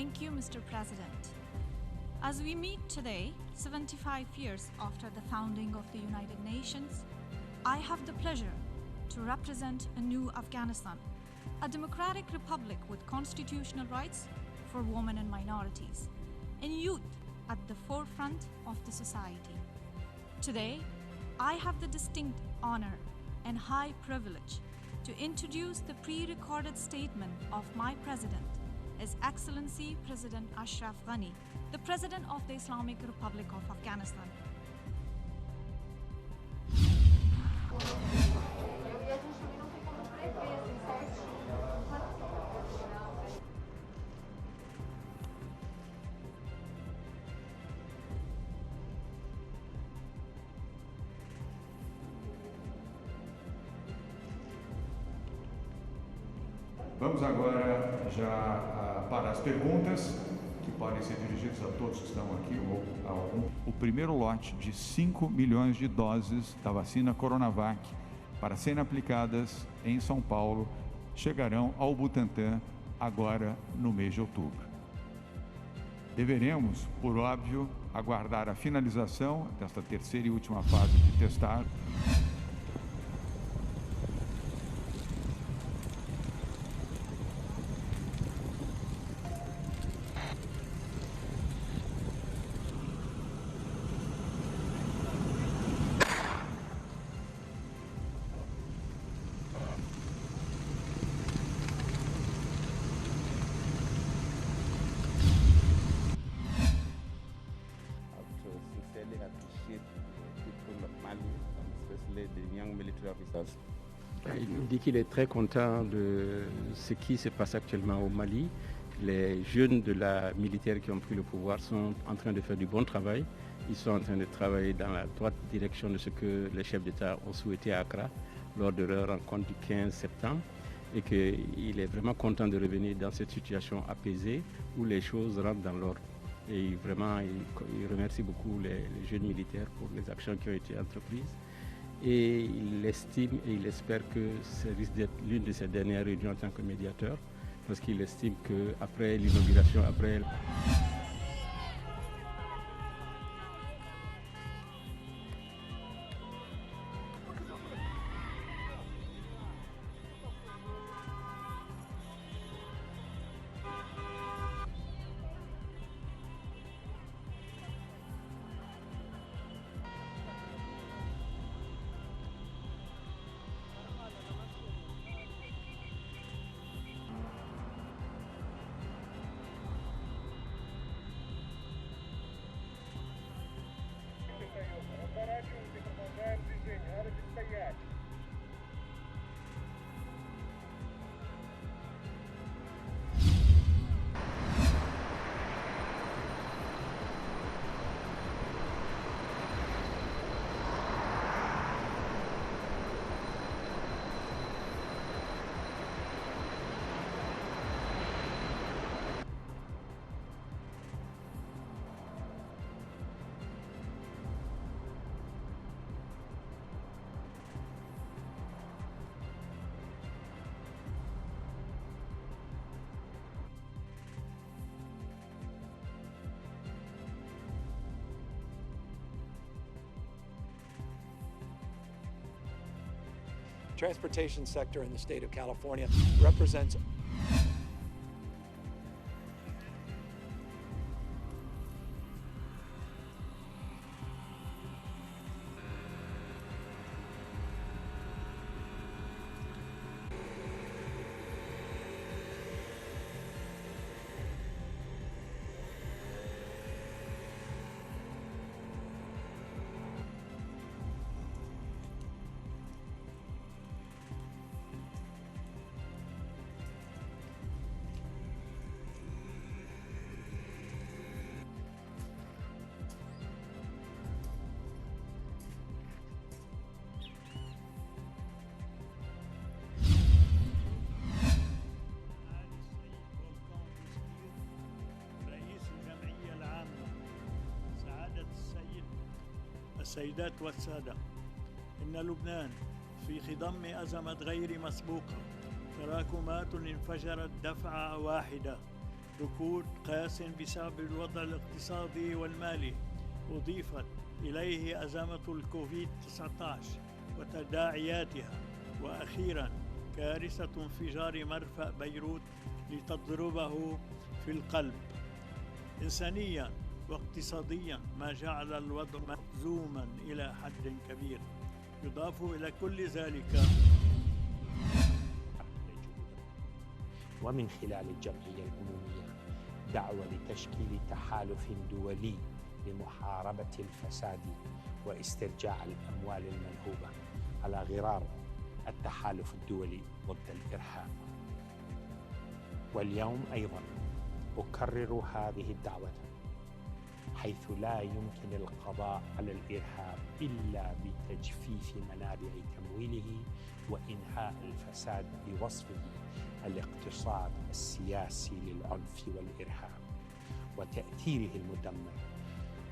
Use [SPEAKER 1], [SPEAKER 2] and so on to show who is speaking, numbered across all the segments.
[SPEAKER 1] Thank you, Mr. President. As we meet today, 75 years after the founding of the United Nations, I have the pleasure to represent a new Afghanistan, a democratic republic with constitutional rights for women and minorities, and youth at the forefront of the society. Today, I have the distinct honor and high privilege to introduce the pre-recorded statement of my President, His Excellency President Ashraf Ghani, the President of the Islamic Republic of Afghanistan.
[SPEAKER 2] Vamos agora já para as perguntas, que podem ser dirigidas a todos que estão aqui ou a algum. O primeiro lote de 5 milhões de doses da vacina Coronavac para serem aplicadas em São Paulo chegarão ao Butantan agora no mês de outubro. Deveremos, por óbvio, aguardar a finalização desta terceira e última fase de testagem.
[SPEAKER 3] Appreciate the people of Mali, and especially the young military officers.
[SPEAKER 4] Il dit qu'il est très content de ce qui se passe actuellement au Mali. Les jeunes de la militaire qui ont pris le pouvoir sont en train de faire du bon travail. Ils sont en train de travailler dans la droite direction de ce que les chefs d'État ont souhaité à Accra lors de leur rencontre du 15 septembre. Et qu'il est vraiment content de revenir dans cette situation apaisée où les choses rentrent dans l'ordre. Et vraiment, il remercie beaucoup les jeunes militaires pour les actions qui ont été entreprises. Et il estime et il espère que ça risque d'être l'une de ses dernières réunions en tant que médiateur, parce qu'il estime qu'après l'inauguration, après...
[SPEAKER 5] Transportation sector in the state of California represents
[SPEAKER 6] السيدات والسادة، إن لبنان في خضم أزمة غير مسبوقة، تراكمات انفجرت دفعة واحدة ركود قاس بسبب الوضع الاقتصادي والمالي، أضيفت إليه أزمة الكوفيد-19 وتداعياتها، وأخيراً كارثة انفجار مرفأ بيروت لتضربه في القلب. إنسانياً واقتصادياً ما جعل الوضع مهزوماً إلى حد كبير. يضاف إلى كل ذلك
[SPEAKER 7] ومن خلال الجمعية الأممية دعوة لتشكيل تحالف دولي لمحاربة الفساد واسترجاع الأموال المنهوبة على غرار التحالف الدولي ضد الإرهاب. واليوم أيضا أكرر هذه الدعوة، حيث لا يمكن القضاء على الإرهاب إلا بتجفيف منابع تمويله وإنهاء الفساد بوصفه الاقتصاد السياسي للعنف والإرهاب وتأثيره المدمر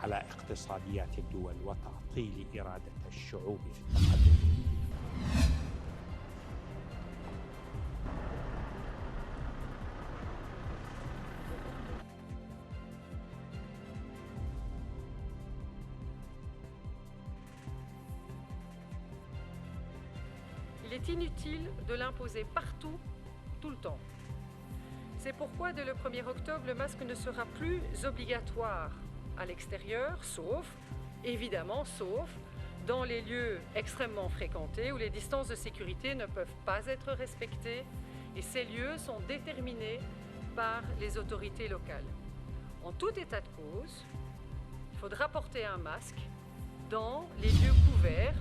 [SPEAKER 7] على اقتصاديات الدول وتعطيل إرادة الشعوب في التقدم.
[SPEAKER 8] Il est inutile de l'imposer partout, tout le temps. C'est pourquoi dès le 1er octobre, le masque ne sera plus obligatoire à l'extérieur, évidemment, sauf dans les lieux extrêmement fréquentés où les distances de sécurité ne peuvent pas être respectées et ces lieux sont déterminés par les autorités locales. En tout état de cause, il faudra porter un masque dans les lieux couverts.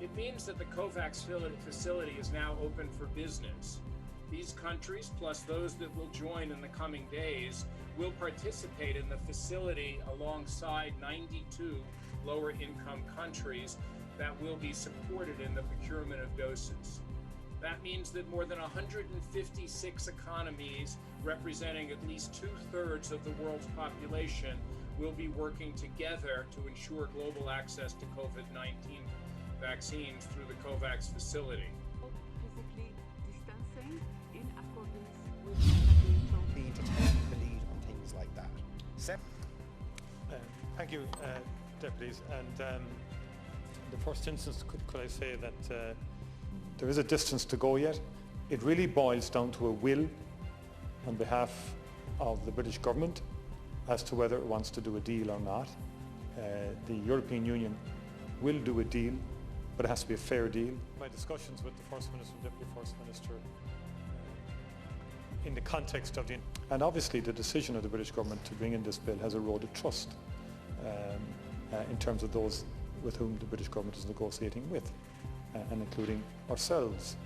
[SPEAKER 9] It means that the COVAX facility is now open for business. These countries, plus those that will join in the coming days, will participate in the facility alongside 92 lower-income countries that will be supported in the procurement of doses. That means that more than 156 economies, representing at least 2/3 of the world's population, will be working together to ensure global access to COVID-19 vaccines through the COVAX facility.
[SPEAKER 10] Physically distancing in accordance with WHO.
[SPEAKER 11] To take the lead on things like that.
[SPEAKER 12] Thank you, deputies. And in the first instance, could I say that there is a distance to go yet? It really boils down to a will on behalf of the British government as to whether it wants to do a deal or not. The European Union will do a deal, but it has to be a fair deal. My discussions with the First Minister and Deputy First Minister in the context of and obviously the decision of the British government to bring in this bill has eroded trust in terms of those with whom the British government is negotiating with, and including ourselves.